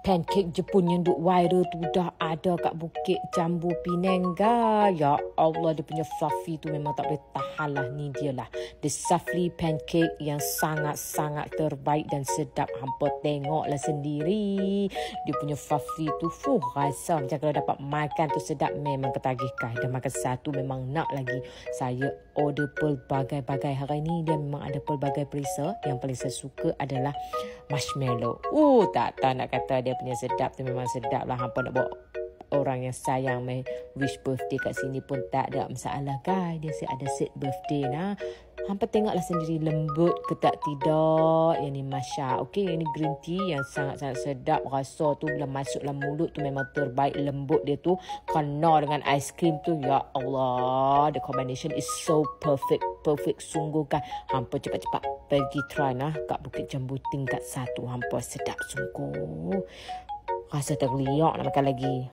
pancake Jepun yang duk viral tu dah ada kat Bukit Jambu Penang, guys. Ya Allah, dia punya fluffy tu memang tak boleh tahan lah. Ni dia lah, the Safli pancake yang sangat-sangat terbaik dan sedap. Hampa tengoklah sendiri. Dia punya fluffy tu, rasa macam kalau dapat makan tu sedap, memang ketagihkan. Dah makan satu memang nak lagi. Saya order pelbagai-bagai hari ni. Dia memang ada pelbagai perisa. Yang paling saya suka adalah marshmallow. Tak tahu nak kata dia punya sedap tu memang sedap lah. Hampa nak bawa orang yang sayang main wish birthday kat sini pun tak ada masalah, guys. Dia ada set birthday nah. Hampa tengoklah sendiri lembut ke tak tidak. Yang ni Masya. Okey, yang ni green tea yang sangat-sangat sedap. Rasa tu bila masuk dalam mulut tu memang terbaik. Lembut dia tu kena dengan aiskrim tu. Ya Allah, the combination is so perfect. Perfect sungguh, kan. Hampa cepat-cepat pergi try nah kat Bukit Jambu tingkat 1. Hampa sedap sungguh. Rasa terliak nak makan lagi.